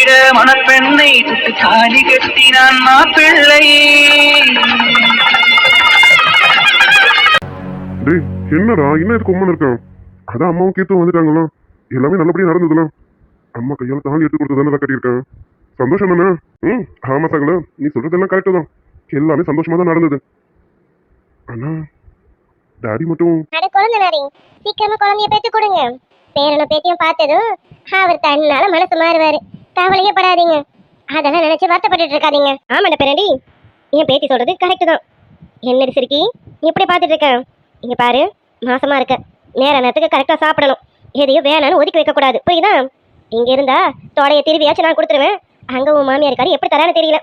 கட்டிட மணப்பெண்ணை சுட்டு தாலி கட்டினான் மாப்பிள்ளை. டேய் என்னடா இன்னும் இதுக்கு உம்மன் இருக்கான்? அதான் அம்மாவும் கீத்தும் வந்துட்டாங்களாம், எல்லாமே நல்லபடியா நடந்ததுலாம். அம்மா கையால தாலி எடுத்து கொடுத்ததானே கட்டியிருக்கேன். சந்தோஷம் தானே? ஆமா சகல, நீ சொல்றதெல்லாம் கரெக்டு தான். எல்லாமே சந்தோஷமா தான் நடந்தது. ஆனா டாடி மட்டும் சீக்கிரமா குழந்தைய பேத்து கொடுங்க. பேரனும் பேத்தியும் பார்த்ததும் அவர் தன்னால மனசு மாறுவாரு. கவலையே படாதீங்க, அதெல்லாம் நினைச்சு வருத்தப்பட்டு இருக்காதீங்க. ஆமாண்ட பேரண்டி, என் பேத்தி சொல்றது கரெக்டு தான். என்னடி சிரிக்கி இப்படி பார்த்துட்டு இருக்கேன்? இங்க பாரு, மாசமா இருக்க, நேர நேரத்துக்கு கரெக்டா சாப்பிடணும். எதையும் வேணான்னு ஒதுக்கி வைக்க கூடாது, புரியுதா? இங்க இருந்தா தொடைய திருவியாச்சும் நான் கொடுத்துருவேன். அங்க உன் மாமியார்காரி எப்படி தரான்னு தெரியல.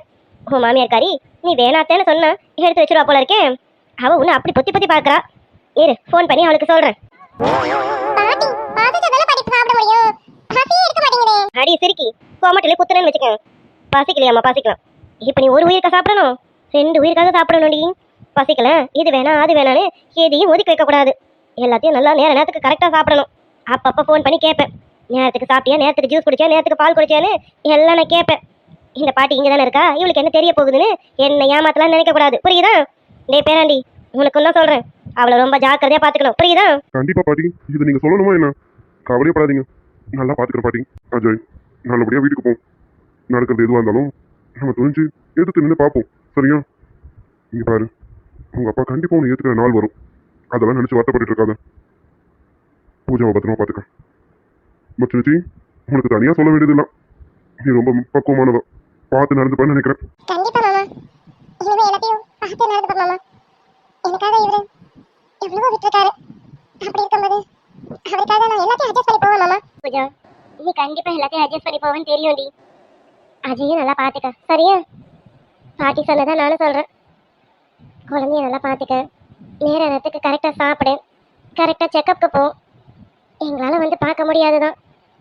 உன் மாமியார்காரி நீ வேணாத்தேன்னு சொன்னா எடுத்து வச்சிருவா போல இருக்கேன். அவ உன்னை அப்படி பொத்தி பொத்தி பாக்குறா. இரு, ஃபோன் பண்ணி அவளுக்கு சொல்றேன். அடி சிரிக்கி கோமட்டிலே குத்துறேன்னு வச்சுக்கேன். பசிக்கலையாம்மா? பசிக்கலாம். இப்ப நீ ஒரு உயிருக்கா சாப்பிடணும், 2 உயிருக்காக சாப்பிடணும்டி. பசிக்கல, இது வேணா அது வேணான்னு எதையும் ஒதுக்கி வைக்க கூடாது. எல்லாத்தையும் நல்லா நேர நேரத்துக்கு கரெக்டா சாப்பிடணும். அப்பப்ப ஃபோன் பண்ணி கேட்பேன், நேரத்துக்கு சாப்பிட்டியா, நேரத்துக்கு ஜூஸ் குடிச்சியா, நேரத்துக்கு பால் குடிச்சியான்னு எல்லாம் நான் கேட்பேன். இந்த பாட்டி இங்க தானே இருக்கா, இவளுக்கு என்ன தெரிய போகுதுன்னு என்ன ஏமாத்தலாம் நினைக்க கூடாது, புரியுதா? டேய் பேராண்டி, உனக்கு தான் சொல்றேன், அவளை ரொம்ப ஜாக்கிரதையா பாத்துக்கணும், புரியுதா? கண்டிப்பா பாட்டி, இது நீங்க சொல்லணுமா என்ன? கவலையப்படாதீங்க, நல்லா பாத்துக்கிற பாட்டி. அஜய், நல்லபடியா வீட்டுக்கு போம். நடக்கிறது எதுவா இருந்தாலும் நம்ம துணிஞ்சு எதிர்த்து நின்று பார்ப்போம், சரியா? இங்க பாரு, உங்க அப்பா கண்டிப்பா உன்னை ஏத்துக்கிற நாள் வரும். அதெல்லாம் நினைச்சு வருத்தப்பட்டு இருக்காத. பூஜாவை பத்திரமா பாத்துக்க. மச்சினிச்சி, உனக்கு தனியா சொல்ல வேண்டியதில்லை, நீ ரொம்ப பக்குவமானவ, பார்த்து நடந்துப்பான்னு நினைக்கிறேன். கண்டிப்பா மாமா, இனிமே எல்லாத்தையும் பார்த்து நடந்துப்பா மாமா. எனக்காக இவரு எவ்வளவோ விட்டுருக்காரு. அப்படி இருக்கும்போது அவருக்காக நான் எல்லாத்தையும் அட்ஜஸ்ட் பண்ணி போவேன் மாமா. பூஜா, நீ கண்டிப்பா எல்லாத்தையும் அட்ஜஸ்ட் பண்ணி போவேன்னு தெரியும்டி. அஜயும் நல்லா பாத்துக்க, சரியா? பாட்டி சொன்னதான் நானும் சொல்றேன். குழந்தைய நல்லா பாத்துக்க, நேர நேரத்துக்கு கரெக்டா சாப்பிடு, கரெக்டா செக்கப்க்கு போ. எங்களால வந்து பார்க்க முடியாதுதான்,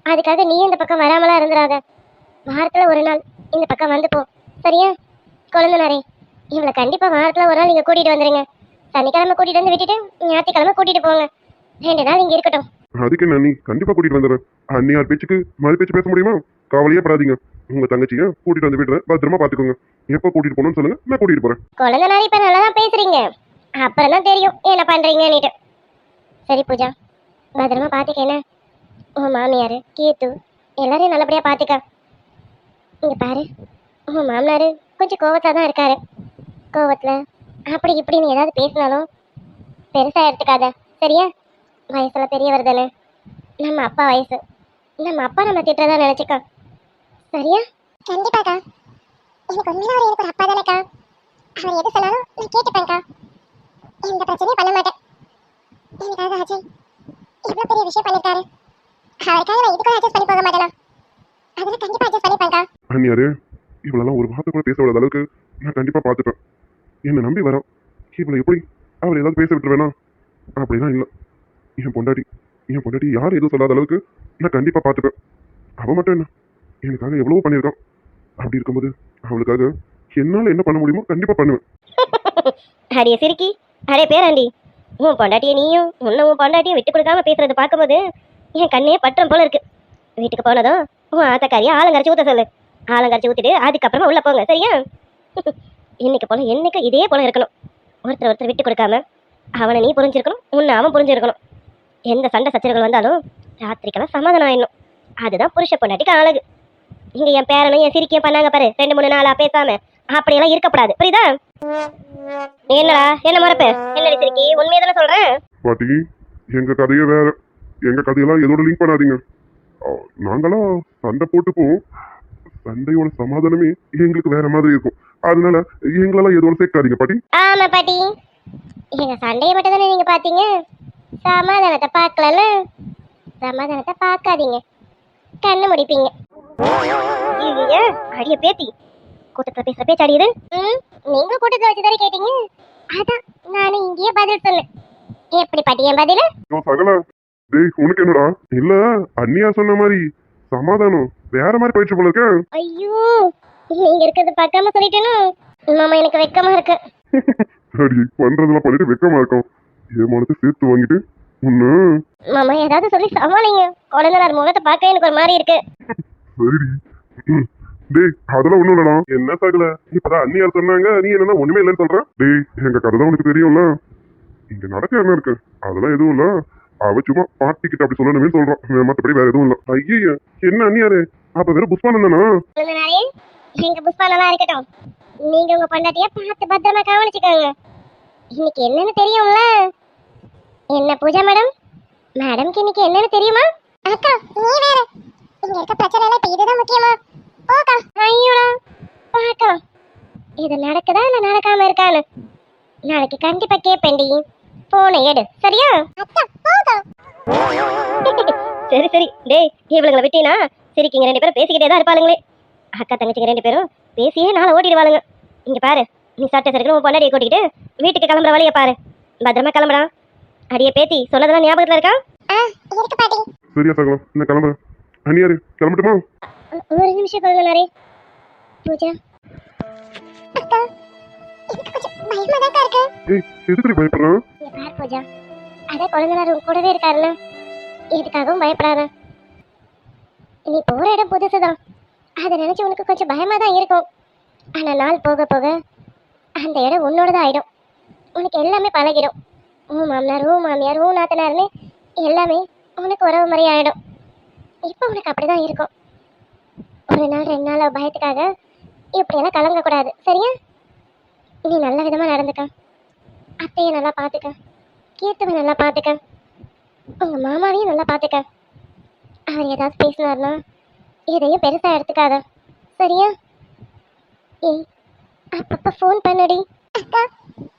அதுக்காக நீ இந்த பக்கம் வராமலா இருந்துடாத. வாரத்துல ஒரு நாள் இந்த பக்கம் வந்து போ, சரியா? குழந்தைனாரே, இவளை கண்டிப்பா வாரத்துல ஒரு நாள் நீங்க கூட்டிட்டு வந்துருங்க. சனிக்கிழமை கூட்டிட்டு வந்து விட்டுட்டு ஞாயிற்றுக்கிழமை கூட்டிட்டு போங்க. 2 நாள் இங்க இருக்கட்டும். அதுக்கு என்ன, நீ கண்டிப்பா கூட்டிட்டு வந்துடுறேன். அன்னியார் பேச்சுக்கு மறு பேச்சு பேச முடியுமா? கவலையே படாதீங்க, உங்க தங்கச்சிய கூட்டிட்டு வந்து விடுறேன், பத்திரமா பாத்துக்கோங்க. எப்ப கூட்டிட்டு போகணும்னு சொல்லுங்க, நான் கூட்டிட்டு போறேன். குழந்தைனாரே இப்ப நல்லா தான் பேசுறீங்க, அப்புறம் தான் தெரியும் என்ன பண்றீங்கன்னு. சரி பூஜா, பத்திரமா பாத்துக்க என்ன? உன் மாமியாரு கீத்து எல்லாரையும் நல்லபடியா பாத்துக்க. இங்க பாரு, உன் மாமனாரு கொஞ்சம் கோவத்துல தான் இருக்காரு. கோவத்துல அப்படி இப்படின்னு ஏதாவது பேசினாலும் பெருசா எடுத்துக்காத, சரியா? வயசுல பெரியவர் தானே, நம்ம அப்பா வயசு, நம்ம அப்பா நம்ம திட்டுறதா நினைச்சுக்கோ, சரியா? கண்டிப்பாக்கா, எனக்கு உண்மையில அவர் எனக்கு ஒரு அப்பா தானேக்கா. அவர் எது சொன்னாலும் நான் கேட்டுப்பேன்க்கா, எந்த பிரச்சனையும் பண்ண மாட்டேன். எனக்காக அஜய் இவ்வளோ பெரிய விஷயம் பண்ணிருக்காரு, அவருக்காக நான் இதுக்கும் அட்ஜஸ்ட் பண்ணி போக மாட்டேனா? அதில் கண்டிப்பா அட்ஜஸ்ட் பண்ணிப்பேன்க்கா. அண்ணியாரு, இவ்வளவு ஒரு வார்த்தை கூட பேச விடாத அளவுக்கு நான் கண்டிப்பா பாத்துப்பேன். என்ன நம்பி வரா, இவளை எப்படி அவர் ஏதாவது பேச விட்டுருவேனா? அப்படிலாம் இல்லை. என் பொண்டாட்டி யாரும் எதுவும் சொல்லாத அளவுக்கு நான் கண்டிப்பா பாத்துப்பேன். அவ மட்டும் என்ன, எனக்காக எவ்வளவோ பண்ணியிருக்கான். அப்படி இருக்கும்போது அவளுக்காக என்னால என்ன பண்ண முடியுமோ கண்டிப்பா பண்ணுவேன். அடியே சிரிக்கி, அடே பேராண்டி, உன் பொண்டாட்டியை நீயும் உன் பொண்டாட்டியும் விட்டு கொடுக்காம பேசுறது பார்க்கும்போது என் கண்ணே பட்டம் போல இருக்கு. வீட்டுக்கு போனதும் உன் ஆத்தக்காரியா ஆலங்கரைச்சி ஊத்த சொல்லு. ஆலங்கரைச்சி ஊத்திட்டு அதுக்கப்புறமா உள்ள போங்க, சரியா? இன்னைக்கு போல என்னைக்கு இதே போல இருக்கணும். ஒருத்தர் விட்டு கொடுக்காம அவனை நீ புரிஞ்சிருக்கணும், உன்னை அவன் புரிஞ்சிருக்கணும். எந்த சண்டை சச்சரவுகள் வந்தாலும் ராத்திரிக்கெல்லாம் சமாதானம் ஆயிடணும். அதுதான் புருஷ பொண்டாட்டிக்கு அழகு. இங்க என் பேரனும் என் சிரிக்கையும் பண்ணாங்க பாரு, 2-3 நாளா பேசாம, அப்படியெல்லாம் இருக்கப்படாது, புரியுதா? என்னடா என்ன மறப்ப? என்னடி சிரிக்கி, உண்மையை தானே சொல்றேன். பாட்டி, எங்க கதையே வேற, எங்க கதையெல்லாம் எதோட லிங்க் பண்ணாதீங்க. நாங்களாம் சண்டை போட்டுப்போம், சண்டையோட சமாதானமே எங்களுக்கு வேற மாதிரி இருக்கும். அதனால எங்களெல்லாம் எதோட சேர்க்காதீங்க பாட்டி. ஆமா பாட்டி, எங்க சண்டையை மட்டும் தானே நீங்க பாத்தீங்க, சமாதானத்தை பார்க்கல. சமாதானத்தை பார்க்காதீங்க, கண்ணு முடிப்பீங்க. அடிய பேத்தி, கூட்டத்துல பேசுற பேச்சு அடியுது. நீங்க கூட்டத்தை வச்சுதானே கேட்டீங்க, அதான் நானும் இங்கேயே பதில் சொன்னேன். எப்படி பாட்டி என் பதில? சகல, டேய் உனக்கு என்னடா? இல்ல அண்ணியா சொன்ன மாதிரி சமாதானம் வேற மாதிரி போயிடுச்சு போல இருக்க. ஐயோ, நீங்க இருக்கிறது பார்க்காம சொல்லிட்டேனோ மாமா, எனக்கு வெக்கமா இருக்கு. அடி பண்றதெல்லாம் பண்ணிட்டு வெக்கமா இருக்கும். ஏமானத்தை சேர்த்து வாங்கிட்டு உன்னு மாமா ஏதாவது சொல்லி சமாளிங்க, குழந்தைனார் முகத்தை பார்க்க எனக்கு ஒரு மாதிரி இருக்கு. சரிடி, டேய் அதெல்லாம் ஒண்ணும் இல்லடா. என்ன சகல இப்பதான் அண்ணியார் சொன்னாங்க, நீ என்னன்னா ஒண்ணுமே இல்லைன்னு சொல்ற. டேய் எங்க கதை தான் உனக்கு தெரியும்ல, இங்க நடக்க என்ன இருக்கு, அதெல்லாம் எதுவும் இல்ல. அவ சும்மா பாட்டிக்கிட்ட அப்படி சொல்லணுமே சொல்றான், மத்தபடி வேற எதுவும் இல்ல. ஐயே என்ன அண்ணியாரு, அப்ப வேற புஷ்பானன் தானா? கொழுந்தனாரே, எங்க புஷ்பானெல்லாம் இருக்கட்டும், நீங்க உங்க பொண்டாட்டிய பார்த்து பத்திரமா கவனிச்சுக்கோங்க. இன்னைக்கு என்னன்னு தெரியும்ல? என்ன பூஜா மேடம், மேடம்க்கு இன்னைக்கு என்னன்னு தெரியுமா? அக்கா நீ வேற, இங்க இருக்க பிரச்சனை எல்லாம் இப்ப இதுதான் முக்கியமா? போக்கா. ஐயோடா பாக்கா, இது நடக்குதா இல்ல நடக்காம இருக்கான்னு நாளைக்கு கண்டிப்பா கேப்பேன்டி. போனை எடு சரியா? அக்கா போக்கா. சரி சரி. டேய் இவளுங்களை விட்டீனா சரிக்கிங்க, ரெண்டு பேரும் பேசிக்கிட்டே தான் இருப்பாளுங்களே. அக்கா தங்கச்சிங்க ரெண்டு பேரும் பேசியே நாளை ஓட்டிடுவாளுங்க. இங்க பாரு, நீ சட்டை சருக்கு உன் பொண்டாடியை கூட்டிக்கிட்டு வீட்டுக்கு கிளம்புற வழியை பாரு. பத்திரமா கிளம்புடா. அடியே பேத்தி சொன்னதெல்லாம் ஞாபகத்துல இருக்கா? இருக்கு பாட்டி. சரியா சகலம், நான் கிளம்புறேன். அண்ணியாரு கிளம்பட்டுமா? ஒரு நிமிஷம் கொழுந்தனாரே. பூஜா அக்கா, எனக்கு கொஞ்சம் பயமா தான் இருக்கு. ஏய் எதுக்கு பயப்படுறான்? இங்க பாரு பூஜா, அத கொழுந்தனார் உன் கூடவே இருக்காருல்ல, எதுக்காகவும் பயப்படாத. நீ போற இடம் புதுசுதான், அதை நினைச்சு உனக்கு கொஞ்சம் பயமா தான் இருக்கும். ஆனா நாள் போக போக அந்த இடம் உன்னோடதான் ஆயிடும். உனக்கு எல்லாமே பழகிடும். உன் மாமனார் உன் மாமியார் உன் நாத்தனார்னு எல்லாமே உனக்கு உறவு முறை ஆயிடும். இப்போ உனக்கு அப்படிதான் இருக்கும். ஒரு நாள் ரெண்டு நாள் பயத்துக்காக இப்படியெல்லாம் கலங்கக்கூடாது சரியா? நீ நல்ல விதமா நடந்துக்க, அத்தையை நல்லா பார்த்துக்க, கீர்த்தவை நல்லா பார்த்துக்க, உங்க மாமாவையும் நல்லா பார்த்துக்க. அவர் ஏதாவது பேசினார்னா எதையும் பெருசா எடுத்துக்காத சரியா? ஏய் அப்பப்ப ஃபோன் பண்ணடி. அக்கா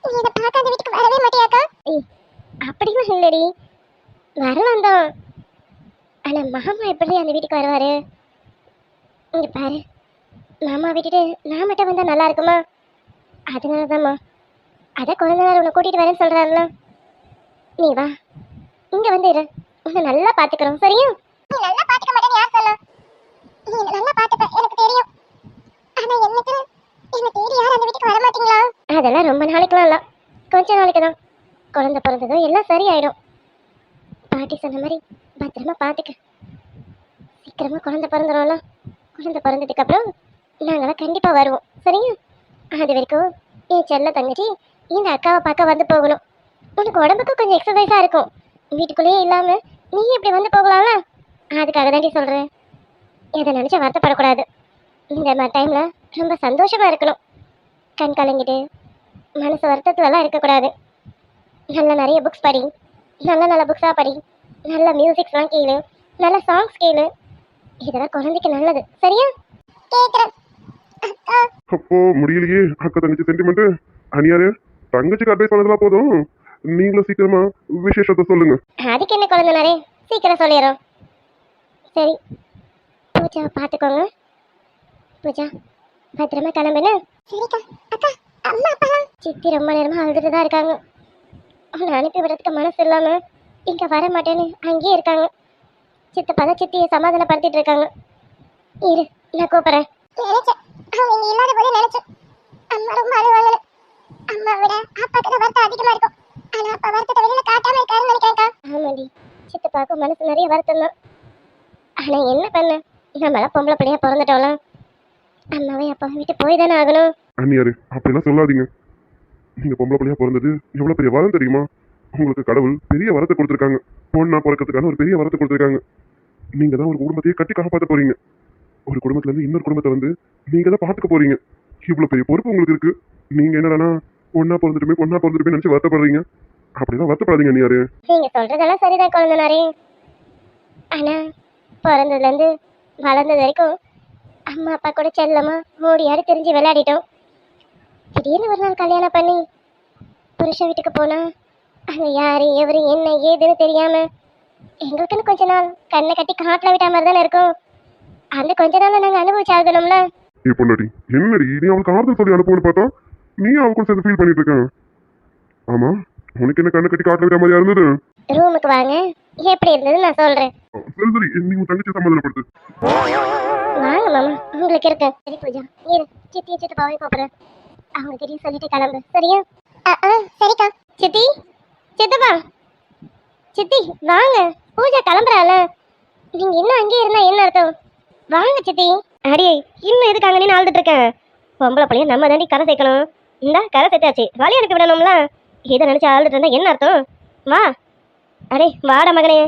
நீ இதை பார்க்காத வீட்டுக்கு வரவே மாட்டியாக்கா? ஏய் அப்படிலாம் இல்லடி, வரலாம் தான். ஆனா மாமா எப்படி அந்த வீட்டுக்கு வருவாரு? இங்க பாரு, மாமா விட்டுட்டு நான் மட்டும் வந்தா நல்லா இருக்குமா? அதனாலதாம்மா, அத குழந்தைனார் உன்னை கூட்டிட்டு வரேன்னு சொல்றாருல, நீ வா இங்க வந்து இரு, உன்னை நல்லா பாத்துக்கிறோம் சரியா? நீ நல்லா பாத்துக்க மாட்டேன்னு யார் சொன்னா? நீ நல்லா பாத்துப்ப எனக்கு தெரியும். ஆனா என்னைக்கு என்ன தேடி யாரும் அந்த வீட்டுக்கு வர மாட்டீங்களா? அதெல்லாம் ரொம்ப நாளைக்குலாம் இல்ல, கொஞ்ச நாளைக்கு தான். குழந்தை பிறந்ததும் எல்லாம் சரியாயிடும். பாட்டி சொன்ன மாதிரி பத்திரமா பாத்துக்க. சீக்கிரமா குழந்தை பிறந்துடும்ல, குழந்தை பிறந்ததுக்கு அப்புறம் நாங்களாம் கண்டிப்பா வருவோம் சரியா? அது வரைக்கும் என் செல்ல தங்கச்சி இந்த அக்காவை பார்க்க வந்து போகணும். உனக்கு உடம்புக்கு கொஞ்சம் எக்ஸசைஸா இருக்கும். வீட்டுக்குள்ளேயே இல்லாம நீ இப்படி வந்து போகலாம்ல, அதுக்காக தாண்டி சொல்றேன். எதை நினைச்சு வருத்தப்படக்கூடாது. இந்த மாதிரி டைம்ல ரொம்ப சந்தோஷமா இருக்கணும். கண் கலங்கிட்டு மனசு வருத்தத்துலலாம் இருக்கக்கூடாது. நல்ல நிறைய புக்ஸ் படி, நல்ல நல்ல புக்ஸாக படி, நல்ல மியூசிக்ஸ்லாம் கேளு, நல்ல சாங்ஸ் கேளு. இதெல்லாம் குழந்தைக்கு நல்லது சரியா? கேட்குறேன். அப்போ முடியலையே அக்கா தங்கச்சி சென்டிமெண்ட். அண்ணியாரு தங்கச்சிக்கு அட்வைஸ் பண்ணதெல்லாம் போதும், நீங்களும் சீக்கிரமா விசேஷத்தை சொல்லுங்க. அதுக்கு என்ன குழந்தைனாரே, சீக்கிரம் சொல்லிடுறோம். சரி பூஜா பார்த்துக்கோங்க. பூஜா பத்திரமா கிளம்புன்னு. சரிக்கா. அக்கா அம்மா அப்பா சித்தி ரொம்ப நேரமா அழுதுட்டு தான் இருக்காங்க. அவனை அனுப்பி விடுறதுக்கு மனசு இல்லாம இங்க வர மாட்டேன்னு அங்கேயே இருக்காங்க. சித்தப்பா தான் சித்தியை சமாதானப்படுத்திட்டு இருக்காங்க. இரு நான் கூப்பிடுறேன். நினைச்சேன் அவங்க இல்லாத போதே நினைச்சேன் அம்மா ரொம்ப அழுவாங்க. அம்மா விட அப்பாக்கு தான் வருத்தம் அதிகமா இருக்கும். ஆனா அப்பா வருத்தத்தை வெளியில காட்டாம இருக்காருன்னு நினைக்கிறேன்க்கா. ஆமாடி, சித்தப்பாவுக்கு மனசு நிறைய வருத்தம் தான். ஆனா என்ன பண்ண, நம்மளாம் பொம்பளை பிள்ளையா பிறந்துட்டோம்ல, அம்மாவே அப்பாவை விட்டு போய் தானே ஆகணும். அண்ணியாரு அப்படிலாம் சொல்லாதீங்க. நீங்க பொம்பளை பிள்ளையா பிறந்தது எவ்வளவு பெரிய வரம் தெரியுமா? உங்களுக்கு கடவுள் பெரிய வரத்தை கொடுத்துருக்காங்க. பொண்ணா பிறக்கிறதுக்கான ஒரு பெரிய வரத்தை கொடுத்துருக்காங்க. நீங்க தான் ஒரு குடும்பத்தையே கட்டி காப்பாற்ற போறீங்க. ஒரு குடும்பத்துல இருந்து இன்னொரு குடும்பத்தை வந்து நீங்க தான் பாத்துக்க போறீங்க. இவ்வளவு பெரிய பொறுப்பு உங்களுக்கு இருக்கு. நீங்க என்னடானா பொண்ணா பிறந்துட்டுமே நினைச்சு வருத்தப்படுறீங்க. அப்படிதான் வருத்தப்படாதீங்க அண்ணியாரு. நீங்க சொல்றதெல்லாம் சரிதான் குழந்தைனாரே. ஆனா பிறந்ததுல இருந்து வளர்ந்தது வரைக்கும் அம்மா அப்பா கூட செல்லமா ஓடி ஆடி தெரிஞ்சு விளையாடிட்டோம். திடீர்னு ஒரு நாள் கல்யாணம் பண்ணி புருஷன் வீட்டுக்கு போனா அங்க யாரு எவரு என்ன ஏதுன்னு தெரியாம எங்களுக்குன்னு கொஞ்ச நாள் கண்ணை கட்டி காட்டுல விட்ட மாதிரி தானே இருக்கும். அந்த கொஞ்ச நாள் நாங்க அனுபவிச்சாகணும்ல. ஏ பொண்டாட்டி என்னடி நீ அவளுக்கு ஆறுதல் சொல்லி அனுப்புன்னு பார்த்தா நீ அவளுக்கு சேர்ந்து ஃபீல் பண்ணிட்டு இருக்க. ஆமா உனக்கு என்ன கண்ணை கட்டி காட்டுல விட்ட மாதிரியா இருந்தது? ரூமுக்கு வாங்க, எப்படி இருந்தது நான் சொல்றேன். சரி சரி நீ உன் தங்கச்சி சமாதானப்படுத்து. வாங்க மாமா, உங்களுக்கு இருக்கு. சரி பூஜா இரு, சித்தி சித்தப்பாவை கூப்பிடுறேன். அவங்க கிட்டே சொல்லிட்டு கிளம்பு சரியா? சரிக்கா. சித்தி சித்தப்பா சித்தி வாங்க, பூஜா கிளம்புறால, நீங்க இன்னும் அங்கேயே இருந்தா என்ன அர்த்தம்? வாங்க சித்தி. அடியே இன்னும் எதுக்கு அங்கே நின்று ஆழ்ந்துட்டு இருக்கேன்? பொம்பளை பிள்ளைய நம்ம தாண்டி கரை சேர்க்கணும். இந்தா கரை சேர்த்தாச்சு, வழி அனுப்பி விடணும்ல. இதை நினைச்சு ஆழ்ந்துட்டு இருந்தா என்ன அர்த்தம்? வா அடே வாடா மகனே.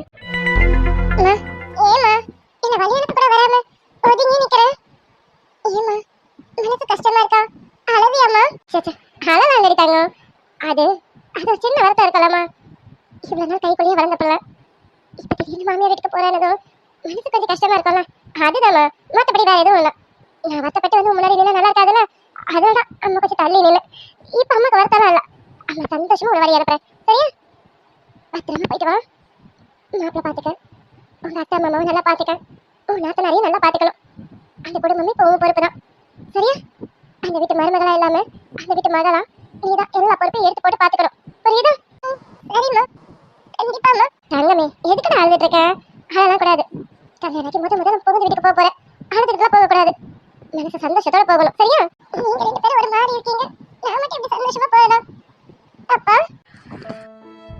ஏமா என்ன வழி அனுப்பி கூட வராம ஒதுங்கி நிக்கிறேன். ஏமா மனசு கஷ்டமா இருக்கா? அழவியாமா? சே அழலாம் இருக்காங்க. அது அது ஒரு சின்ன வருத்தம் இருக்கலாமா? இவ்வளவு நாள் கைக்குள்ளேயே வளர்ந்த பிள்ளை இப்ப திடீர்னு மாமியார் வீட்டுக்கு போறானதும் மனசு கொஞ்சம் கஷ்டமா இருக்கும்ல. அதுதாம்மா, மற்றபடி வேற எதுவும் இல்லை. நான் வருத்தப்பட்டு வந்து முன்னாடி நின்று நல்லா இருக்காதுல்ல, அதோட அம்மா கொஞ்சம் தள்ளி நின்று. இப்ப அம்மாக்கு வருத்தம்லாம் இல்லை. அம்மா சந்தோஷமா ஒரு வழி அனுப்புறேன். சரியா? பத்திரமா போயிட்டு வா. மாப்பிள்ள பாத்துக்க, உங்க அத்தை மாமாவும் நல்லா பாத்துக்க, உன் நாத்தனாரையும் நல்லா பாத்துக்கணும். அந்த குடும்பமே இப்போ உன் பொறுப்பு தான். சரியா? அந்த வீட்டு மருமகளா இல்லாம அந்த வீட்டு மகளா நீதான் எல்லா பொறுப்பையும் எடுத்து போட்டு பாத்துக்கணும். புரியுதா? சரிம்மா, கண்டிப்பாம்மா. தங்கமே எதுக்கு நான் அழுதுட்டு இருக்கேன்? அழலாம் கூடாது. கல்யாணம் முதல்ல புகுந்த வீட்டுக்கு போக போறேன். அழுதுட்டுலாம் போக கூடாது. மனசு சந்தோஷத்தோட போகணும். சரியா? நீங்க 2 பேரும் ஒரு மாதிரி இருக்கீங்க, நான் மட்டும் எப்படி சந்தோஷமா போகலாம்? அப்பா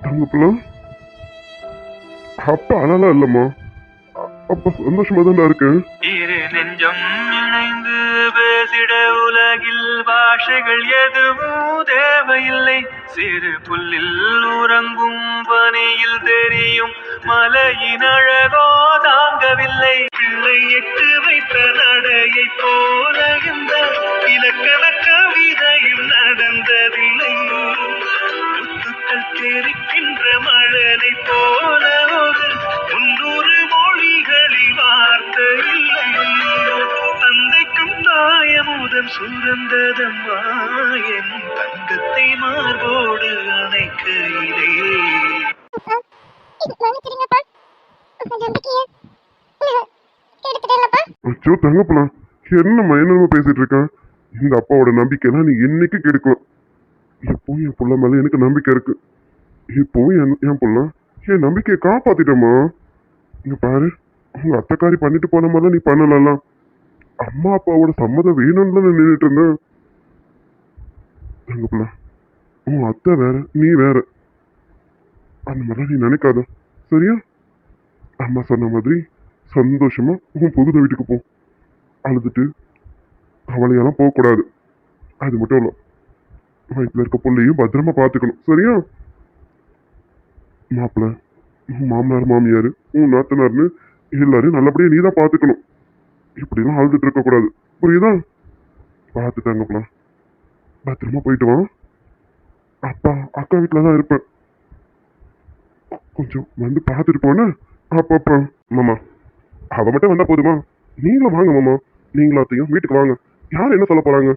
தங்கப்புல அப்பா அழலாம் இல்லம்மா, அப்பா சந்தோஷமா தான் இருக்கேன். இரு நெஞ்சம் இணைந்து பேசிட உலகில் பாஷைகள் எதுவும் தேவையில்லை. சிறு புல்லில் உறங்கும் பனியில் தெரியும் மலையின் அழகோ தாங்கவில்லை. பிள்ளை எட்டு வைத்த நடையை போல இந்த இலக்கண கவிதையும் நடந்ததில்லை. முத்துக்கள் தெரிக்கின்ற மழலை போல ஒரு 300 மொழிகளில் வார்த்தை இல்லை. தந்தைக்கும் தாயமுதம் சுரந்ததம்மா என் தங்கத்தை மார்போடு அணைக்கையிலே. அச்சோ தங்கப்புல, என்னம்மா என்னமா பேசிட்டு இருக்கேன்? இந்த அப்பாவோட நம்பிக்கைலாம் நீ என்னைக்கு கெடுக்கலாம். எப்பவும் என் புள்ள மேல எனக்கு நம்பிக்கை இருக்கு. இப்போவும் என் புள்ள என் நம்பிக்கையை காப்பாத்திட்டம்மா. இங்க பாரு, உங்க அத்தைக்காரி பண்ணிட்டு போன மாதிரிலாம் நீ பண்ணலாம். அம்மா அப்பாவோட சம்மதம் வேணும்னு தான் நின்றுட்டு இருந்தேன். தங்கப்புல, உன் அத்தை வேற, நீ வேற. அந்த மாதிரிலாம் நீ நினைக்காத. சரியா? அம்மா சொன்ன மாதிரி சந்தோஷமா உன் புகுந்த வீட்டுக்கு போ. அழுதுட்டு அவளையெல்லாம் போகக்கூடாது. அது மட்டும் இல்லை, வயிற்றுல இருக்க பிள்ளையும் பத்திரமா பார்த்துக்கணும். சரியா? மாப்பிள்ள, உன் மாமனார் மாமியார் உன் நாத்தனார்னு எல்லாரையும் நல்லபடியா நீ தான் பார்த்துக்கணும். இப்படிலாம் அழுதுட்டு இருக்கக்கூடாது. புரியுதா? பார்த்துட்டாங்கப்பா, பத்திரமா போயிட்டு வா. அப்பா அக்கா வீட்டில் தான் இருப்பேன், கொஞ்சம் வந்து பார்த்துட்டு போன. அப்பப்பா மாமா அவ மட்டும் வந்தா போதுமா? நீங்களும் வாங்க மாமா, நீங்களாத்தையும் வீட்டுக்கு வாங்க. யார் என்ன சொல்ல போறாங்க?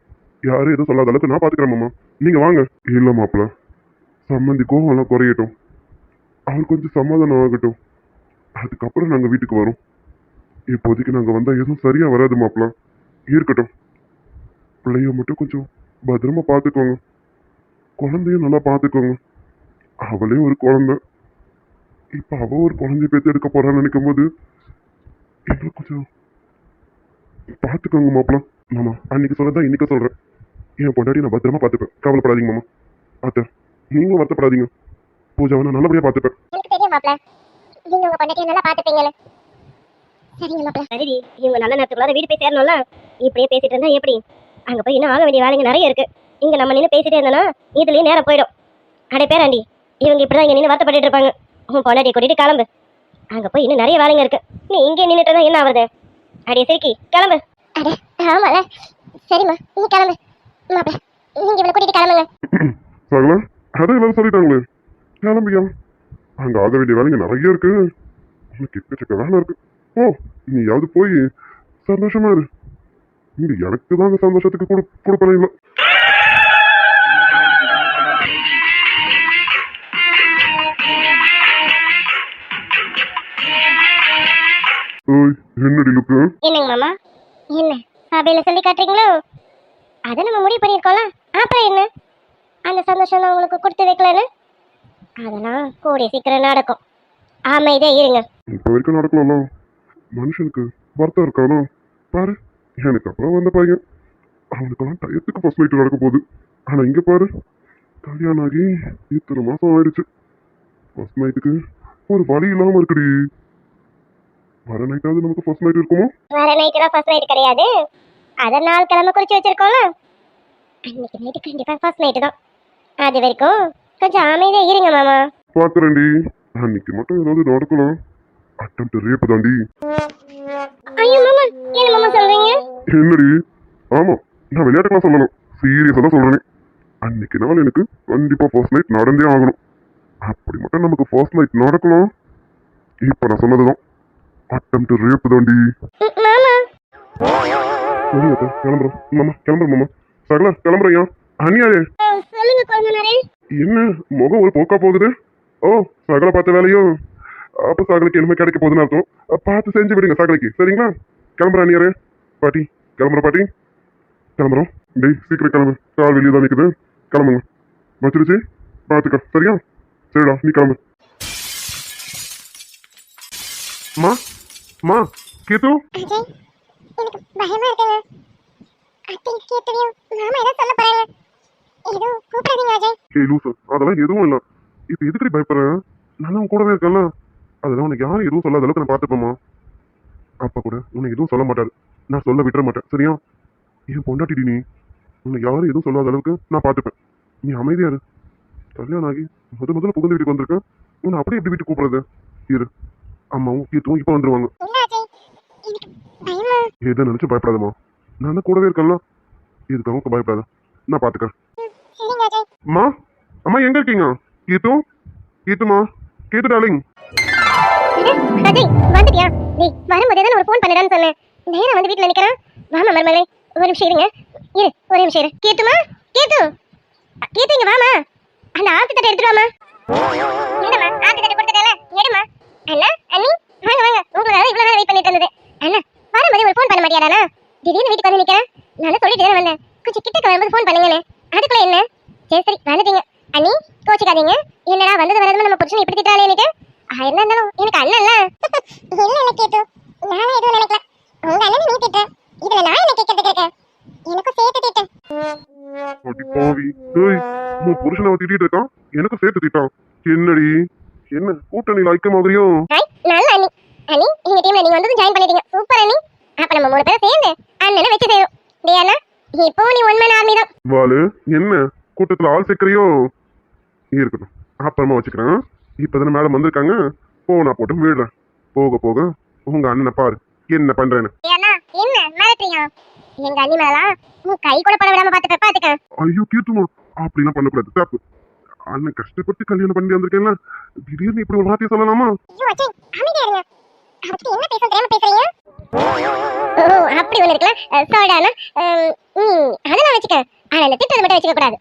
யாரும் எதுவும் சொல்லாத அளவுக்கு நான் பாத்துக்கிறேன் மாமா, நீங்க வாங்க. இல்ல மாப்பிள்ள, சம்மந்தி கோவம் எல்லாம் குறையட்டும், அவர் கொஞ்சம் சமாதானம் ஆகட்டும், அதுக்கப்புறம் நாங்க வீட்டுக்கு வரோம். இப்போதைக்கு நாங்க வந்தா எதுவும் சரியா வராது மாப்பிள்ள. இருக்கட்டும், பிள்ளைய மட்டும் கொஞ்சம் பத்திரமா பாத்துக்கோங்க, குழந்தையும் நல்லா பாத்துக்கோங்க. அவளே ஒரு குழந்தை, இப்ப அவ ஒரு குழந்தைய பேத்து எடுக்க போறான்னு நினைக்கும் போது எங்களுக்கு கொஞ்சம் பாத்துக்கோங்க மாப்பிள்ள. மாமா அன்னைக்கு சொல்லதான் இன்னைக்கு சொல்றேன், என் பொண்டாட்டி நான் பத்திரமா பாத்துப்பேன், கவலைப்படாதீங்க மாமா. அத்தை நீங்களும் வருத்தப்படாதீங்க, பூஜாவை நான் நல்லபடியா பாத்துப்பேன். எனக்கு தெரியும் மாப்ள, நீங்க உங்க பொண்டாட்டியை நல்லா பாத்துப்பீங்கன்னு. சரிங்க மாப்ள. சரிடி, இவங்க நல்ல நேரத்துக்குள்ளார வீடு போய் சேரணும்ல. இப்படியே பேசிட்டு இருந்தா எப்படி? அங்க போய் இன்னும் ஆக வேண்டிய வேலைங்க நிறைய இருக்கு. இங்க நம்ம நின்று பேசிட்டே இருந்தோம்னா இதுலயே நேரம் போயிடும். அடே பேராண்டி, இவங்க இப்படிதான் இங்க நின்று வருத்தப்பட்டு இருப்பாங்க. உன் பொண்டாட்டியை கூட்டிட்டு கிளம்பு, அங்க போய் இன்னும் நிறைய வேலைங்க இருக்கு. நீ இங்கே நின்றுட்டு இருந்தா என்ன ஆகுறது? அடே சிரிக்கி கிளம்பு. அடே ஆமால, சரிம்மா நீ கிளம்பு. மாப்ள நீங்க இவளை கூட்டிட்டு கிளம்புங்க. சகல அதை எல்லாரும் சொல்லிட்டாங்களே, கிளம்பியா? அங்க ஆக வேண்டிய வேலைங்க நிறைய இருக்கு, உனக்கு எக்கச்சக்க வேலை இருக்கு. ஓ நீயாவது போய் சந்தோஷமா இரு. இங்க எனக்கு தான் அந்த சந்தோஷத்துக்கு கொடுப்பன இல்லை. ஓய் என்னடி லுக்கு? என்னங்க மாமா, என்ன சபையில சொல்லி காட்டுறீங்களோ? அதை நம்ம முடிவு பண்ணியிருக்கோம்ல, அப்புறம் என்ன? அந்த சந்தோஷம் நான் உங்களுக்கு கொடுத்து வைக்கலன்னு அதெல்லாம் கூடிய சீக்கிரம் நடக்கும். அமைதியா இருங்க. இப்ப வரைக்கும் நடக்கலாம், மனுஷனுக்கு வருத்தம் இருக்கானோ பாரு. எனக்கு அப்புறம் வந்த பையன், அவனுக்கெல்லாம் டயத்துக்கு ஃபர்ஸ்ட் நைட் நடக்க போகுது. ஆனா இங்க பாரு, கல்யாணம் ஆகி இத்தனை மாசம் ஆயிடுச்சு, ஃபர்ஸ்ட் நைட்டுக்கு ஒரு வழி இல்லாம இருக்குடி. வர நைட்டாவது நமக்கு ஃபர்ஸ்ட் நைட் இருக்குமோ? வர நைட்டு தான் ஃபர்ஸ்ட் நைட் கிடையாது, அதை 4 கிழமை குறிச்சு வச்சிருக்கோம்ல, அன்னைக்கு நைட்டு கண்டிப்பா ஃபர்ஸ்ட் நைட்டு தான். அது வரைக்கும் கொஞ்சம் அமைதியா இருங்க மாமா. பாக்குறேன்டி, அன்னைக்கு மட்டும் ஏதாவது நடக்கலாம். அட்டம்ப்ட் ரேப் தாண்டி. ஐயோ மாமா, என்ன மாமா சொல்றீங்க? என்னடி? ஆமா, நான் விளையாட்டுக்கலாம் சொல்லணும், சீரியஸா தான் சொல்றேன். அன்னைக்கு நாள் எனக்கு கண்டிப்பா ஃபர்ஸ்ட் நைட் நடந்தே ஆகணும். அப்படி மட்டும் நமக்கு ஃபர்ஸ்ட் நைட் நடக்கலாம். இப்ப நான் சொன்னதுதான் அட்டம்ப்ட் ரேப் தாண்டி. மாமா கிளம்புறோம் மாமா, கிளம்புறோம் மாமா. சகலா கிளம்புறையா? அண்ணியாரே சொல்லுங்க குழந்தைனாரே. என்ன முகம் ஒரு போக்கா போகுது? ஓ, சகலை பார்த்த வேலையும் அப்ப சகலைக்கு என்ன கிடைக்க போகுதுன்னு அர்த்தம். பார்த்து செஞ்சு விடுங்க சகலைக்கு, சரிங்களா? கிளம்புற அண்ணியாரே. பாட்டி கிளம்புற பாட்டி, கிளம்புறோம். டேய் சீக்கிரம் கிளம்பு, கால் வெளியே தான் நிற்குது. கிளம்புங்க, வச்சிருச்சு பார்த்துக்க, சரியா? சரிடா, நீ கிளம்பு. மா மா கீத்து, அஜய், எனக்கு பயமா இருக்குங்க. அத்தை கேட்டதையும் மாமா ஏதோ சொல்ல போறாங்க. ஏதோ கூப்பிடாதீங்க அஜய். ஏய் லூசு, அதெல்லாம் எதுவும் இல்லை. இப்போ எதுக்கு பயப்படுறேன்? நான் உன் கூடவே இருக்கேன்ல. அதெல்லாம் உனக்கு யாரும் எதுவும் சொல்லாத அளவுக்கு நான் பார்த்துப்பேம்மா. அப்பா கூட உன்னை எதுவும் சொல்ல மாட்டாரு, நான் சொல்ல விட்டுற மாட்டேன், சரியா? என் பொண்டாட்டிடி நீ, உன்னை யாரும் எதுவும் சொல்லாத அளவுக்கு நான் பார்த்துப்பேன். நீ அமைதியா இரு. கல்யாணம் ஆகி முதல்ல புகுந்த வீட்டுக்கு வந்திருக்கேன், உன்னை அப்படியே எப்படி வீட்டுக்கு கூப்பிடுறது? இரு, அம்மாவும் கீத்துவும் இப்போ வந்துருவாங்க. இல்ல அஜய், எனக்கு பயமா. எதை நினைச்சு பயப்படாதம்மா, நான் தான் கூடவே இருக்கேன்ல. இதுக்காகவும் பயப்படாத, நான் பார்த்துக்கிறேன். சரிங்க அஜய். அம்மா, அம்மா எங்க இருக்கீங்க? கீத்து, கீத்துமா, கீத்து டார்லிங். அஜய் வந்துட்டியா? டேய் வரும்போதே தான் ஒரு ஃபோன் பண்ணடான்னு சொன்னேன். நேரா வந்து வீட்ல நிக்கிறேன். வாமா மர்மலே, ஒரு நிமிஷம் இருங்க. இரு, ஒரு நிமிஷம் இரு. கேத்துமா, கேத்து, கேத்து இங்க வாமா. அந்த ஆத்து தட்டை எடுத்துட்டு வாமா. என்னம்மா, ஆத்து தட்டை கொடுத்துட்டேல, எடுமா. அண்ணா, அண்ணி, வாங்க வாங்க. உங்களுக்காக இவ்வளவு நேரம் வெயிட் பண்ணிட்டு இருந்தது. அண்ணா, வரும்போதே ஒரு ஃபோன் பண்ண மாட்டியாடாண்ணா? திடீர்னு வீட்டுக்கு வந்து நிக்கிறேன். நான் சொல்லிட்டு தானே வந்தேன், கொஞ்சம் கிட்டக்க வரும்போது ஃபோன் பண்ணுங்கன்னு. அதுக்குள்ள என்ன? சரி சரி வந்துட்டீங்க. அண்ணி கோச்சிக்காதீங்க. என்னடா வந்தது வரதுன்னு நம்ம புருஷனை இப்படி திட்டாலேன்னுட்டு. என்ன இருந்தாலும் எனக்கு அண்ணன் இல்ல. இல்ல இல்ல கேட்டு, நானே எதுவும் நினைக்கல. உங்க அண்ணனை நீ திட்ட, இதுல நான் என்ன கேட்கறதுக்கு இருக்கேன்? எனக்கும் சேர்த்து திட்டேன். அடி பாவி, ஏய், உன் புருஷனை அவன் திட்டிட்டு இருக்கான், எனக்கும் சேர்த்து திட்டான். என்னடி, என்ன கூட்டணியில் ஐக்க மாதிரியும்? ஹாய், நல்ல அண்ணி. அண்ணி, எங்க டீம்ல நீங்க வந்து ஜாயின் பண்ணிட்டீங்க. சூப்பர் அண்ணி. அப்ப நம்ம 3 பேரும் சேர்ந்து அண்ணனை வெச்சு செய்வோம். டேய் அண்ணா, இப்போ நீ ஒன்மேன் ஆர்மி தான். வாலு, என்ன கூட்டத்துல ஆள் சேர்க்கறியோ? இருக்கட்டும், அப்புறமா வச்சுக்கிறேன். இப்பதானே மேடம் வந்திருக்காங்க, போனா போட்டு விடுறேன். போக போக உங்க அண்ணனை பாரு என்ன பண்றேன்னு. டேய் அண்ணா, என்ன மிரட்டுறீங்க? எங்க அண்ணி மேல உன் கை கூட பட விடாம பாத்துக்க. ஐயோ கீர்த்துமா, அப்படிலாம் பண்ணக்கூடாது, தப்பு. அண்ணன் கஷ்டப்பட்டு கல்யாணம் பண்ணி வந்திருக்கேன்ல, திடீர்னு இப்படி ஒரு வார்த்தையை சொல்லலாமா? ஐயோ அஜய், அமைதியா இருங்க. அவர்கிட்ட என்ன பேச தெரியாம பேசுறீங்க? ஓ, அப்படி ஒண்ணு இருக்குல்ல. சாரிடாண்ணா, அதெல்லாம் வச்சுக்க. ஆனா இந்த திட்டத்தை மட்டும் வச்சுக்க கூடாது.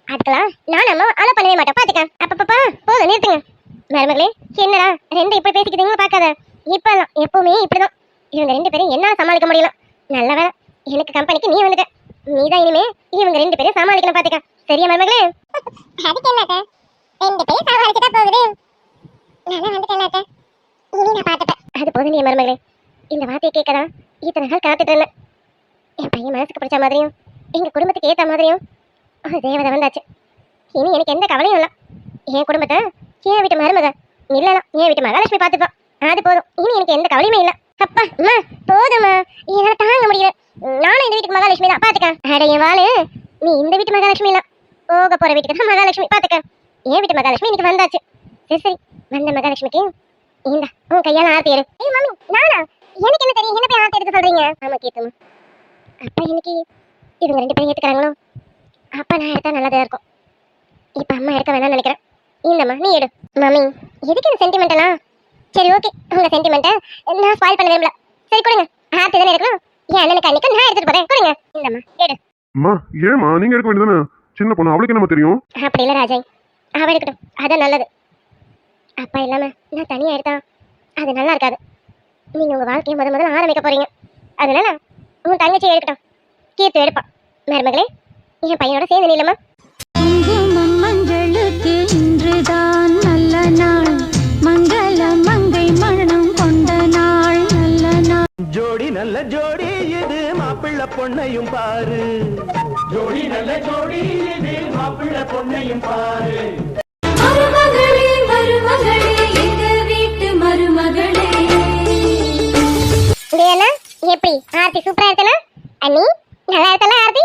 அதுக்கெல்லாம் நான் நம்ம அலோ பண்ணவே மாட்டேன், பாத்துக்க. அப்பப்பா போதும், நிறுத்துங்க. மருமகளே, என்னடா ரெண்டு இப்படி பேசிக்கிட்டீங்களா? பார்க்காத, இப்பெல்லாம் எப்பவுமே இப்படிதான். இவங்க 2 பேரும் என்னால சமாளிக்க முடியல. நல்ல வேலை எனக்கு கம்பெனிக்கு நீ வந்துட்ட. நீதான் இனிமே இவங்க 2 பேரும் சமாளிக்கணும், பாத்துக்க. சரியா மருமகளே? அதுக்கு என்னத்த, 2 பேரும் சமாளிச்சுட்டா போகுது. நான் வந்துட்டேன், இனி நான் பாத்துப்பேன். அது போதும் நீ மருமகளே. இந்த வார்த்தையை கேட்கதான் இத்தனை நாள் காத்துட்டு இருந்தேன். என் பையன் மனசுக்கு பிடிச்ச மாதிரியும் எங்க குடும்பத்துக்கு ஏத்த மாதிரியும் ஒரு தேவதை வந்தாச்சு. இனி எனக்கு எந்த கவலையும் இல்லை. என் குடும்பத்தை என் வீட்டு மருமக இல்லலாம், என் வீட்டு மகாலட்சுமி பார்த்துப்பா. அது போதும், இனி எனக்கு எந்த கவலையுமே இல்லை. அப்பா அம்மா போதும்மா, என்னால தாங்க முடியல. நானும் இந்த வீட்டுக்கு மகாலட்சுமி தான், பாத்துக்க. அட என் வாளு, நீ இந்த வீட்டு மகாலட்சுமி இல்ல, போக போற வீட்டுக்கு தான் மகாலட்சுமி, பாத்துக்க. என் வீட்டு மகாலட்சுமி இன்னைக்கு வந்தாச்சு. சரி சரி, வந்த மகாலட்சுமிக்கு இந்த உன் கையால ஆர்த்தி எடு. ஏய் மம்மி, நானா? எனக்கு என்ன தெரியும், என்ன போய் ஆர்த்தி எடுக்க சொல்றீங்க? ஆமா கேத்துமா, அப்பா இன்னைக்கு இவங்க 2 பேரும் ஏத்துக்கிறாங்களோ அப்பா நான் எடுத்தா நல்லதா இருக்கும். இப்ப அம்மா எடுக்க வேணாம்னு நினைக்கிறேன். இந்தம்மா நீ எடு. மம்மி எதுக்கு இந்த சென்டிமெண்டெல்லாம்? சரி ஓகே, உங்க சென்டிமெண்ட்டை நான் ஸ்பாயில் பண்ண விரும்பல. சரி கொடுங்க, ஆர்த்தி தானே எடுக்கணும். என் அண்ணனுக்கு அன்னைக்கு நான் எடுத்துட்டு போறேன், கொடுங்க. இந்தம்மா எடு. அம்மா ஏமா நீங்க எடுக்க வேண்டியதானே? சின்ன பொண்ணு, அவளுக்கு என்ன தெரியும்? அப்படி இல்லை ராஜாய், அவ எடுக்கட்டும், அதான் நல்லது. அப்பா இல்லாம நான் தனியா எடுத்தா அது நல்லா இருக்காது. நீங்க உங்க வாழ்க்கையை முதல்ல ஆரம்பிக்க போறீங்க. அதனால உன் தங்கச்சி எடுக்கட்டும், கீர்த்து எடுப்பான். மருமகளே, என் பையனோட சேர்ந்து நிலமா. மஞ்சளுக்கு இன்றுதான் நல்ல நாள், மங்கள மங்கை மரணம் கொண்ட நாள், நல்ல நாள். ஜோடி நல்ல ஜோடி இது, மாப்பிள்ளை பொண்ணையும் பாரு. ஜோடி நல்ல ஜோடி இது, மாப்பிள்ளை பொண்ணையும் பாரு. மருமகளே மருமகளே, எங்க வீட்டு மருமகளே. எப்படி ஆர்த்தி சூப்பரா இருக்கனா அண்ணி நல்லா இருக்கல ஆர்த்தி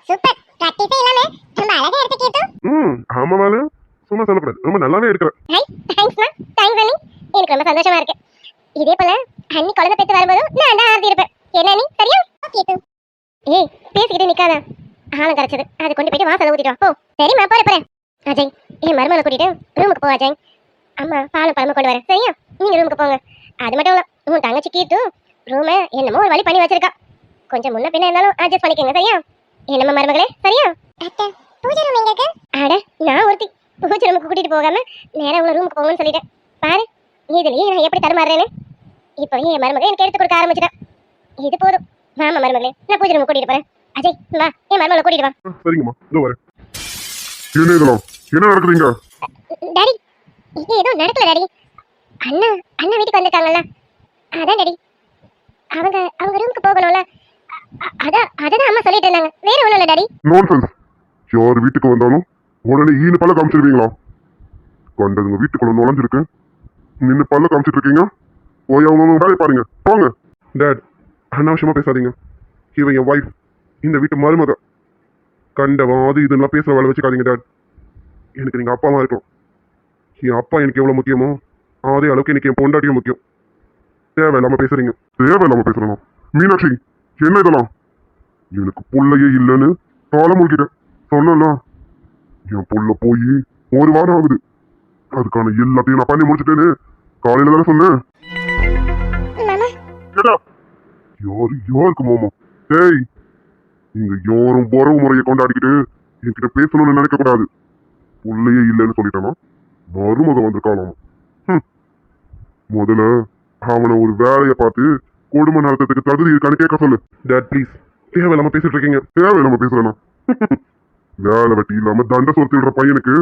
சூப்பர் பிராக்டிஸே இல்லாம ரொம்ப அழகா எடுத்து கேட்டு ஆமா மாலு சும்மா சொல்லக்கூடாது ரொம்ப நல்லாவே இருக்கிறேன். ஹை தேங்க்ஸ்மா தேங்க்ஸ் அண்ணி எனக்கு ரொம்ப சந்தோஷமா இருக்கு. இதே போல அண்ணி குழந்தை பெத்து வரும்போது நான் தான் ஆர்த்தி இருப்பேன் என்ன அண்ணி சரியா ஓகே தூ ஏய் பேசிக்கிட்டே நிக்காத ஆளம் கரைச்சது அது கொண்டு போயிட்டு வாசல்ல ஊத்திட்டு வா போ சரிம்மா போறேன் அஜய் என் மருமகளை கூட்டிட்டு ரூமுக்கு போ அஜய் அம்மா பாலும் பழமும் கொண்டு வரேன் சரியா நீங்க ரூமுக்கு போங்க. அது மட்டும் இல்ல உன் தங்கச்சி கீத்து ரூமை என்னமோ ஒரு வழி பண்ணி வச்சிருக்கா கொஞ்சம் முன்ன பின்ன இருந்தாலும் அட்ஜஸ்ட் பண்ணிக்கோங்க சரியா என்னம்மா மருமகளே சரியா அத்தை பூஜை ரூம் எங்க இருக்கு அட நான் ஒருத்தி பூஜை ரூமுக்கு கூட்டிட்டு போகாம நேரா உள்ள ரூமுக்கு போங்கன்னு சொல்லிட்டேன் பாரு இதுலயே நான் எப்படி தடுமாறுறேன்னு இப்போ என் மருமக எனக்கு எடுத்து கொடுக்க ஆரம்பிச்சிட்டேன். இது போதும் வாமா மருமகளே நான் பூஜை ரூமுக்கு கூட்டிட்டு போறேன். அஜய் வா என் மருமகளை கூட்டிட்டு வா. சரிங்கம்மா இதோ வரேன். என்ன இதெல்லாம் என்ன நடக்குதுங்க டாடி இது ஏதோ நடக்கல டாடி அண்ணா அண்ணா வீட்டுக்கு வந்திருக்காங்கல்ல அதான் டாடி அவங்க ரூமுக்கு போகணும்ல அதான் அம்மா சொல்லிட்டு இருந்தாங்க வேற ஒண்ணும் இல்ல டாடி. நான்சென்ஸ் யார் வீட்டுக்கு வந்தாலும் உடனே ஈனு பல்ல காமிச்சிருவீங்களா? கண்டதுங்க வீட்டுக்குள்ள நுழைஞ்சிருக்கு நின்று பல்ல காமிச்சிட்டு இருக்கீங்க. போய் அவங்க வேலையை பாருங்க போங்க. டேட் அனாவசியமா பேசாதீங்க. இவன் என் வைஃப் இந்த வீட்டு மருமக கண்டவன் அது இதெல்லாம் பேசுற வேலை வச்சுக்காதீங்க டேட். எனக்கு நீங்க அப்பாவா இருக்கணும். என் அப்பா எனக்கு எவ்வளவு முக்கியமோ அதே அளவுக்கு எனக்கு என் பொண்டாட்டியும் முக்கியம். தேவையில்லாம பேசுறீங்க தேவையில்லாம பேசுறேன். மீனாட்சி என்ன இதெல்லாம்? எனக்கு புள்ளையே இல்லைன்னு காலம் முழுக்கிட்டேன் சொன்னா என் புள்ள போய் ஒரு வாரம் ஆகுது. அதுக்கான எல்லாத்தையும் நான் பண்ணி முடிச்சுட்டேன்னு காலையில தானே சொன்னேன். யாருக்கு மாமா? டேய் நீங்க யாரும் உறவு முறையை கொண்டாடிக்கிட்டு என்கிட்ட பேசணும்னு நினைக்க கூடாது. புள்ளையே இல்லைன்னு சொல்லிட்டேனா மருமக வந்திருக்காளாம். முதல்ல அவனை ஒரு வேலையை பார்த்து குடும்ப நடத்துறதுக்கு தகுதி இருக்கான்னு கேட்க சொல்லு. டேட் ப்ளீஸ் தேவையில்லாம பேசிட்டு இருக்கீங்க. தேவையில்லாம பேசுறேனா? வேலை வெட்டி இல்லாம தண்டை சொத்திடுற பையனுக்கு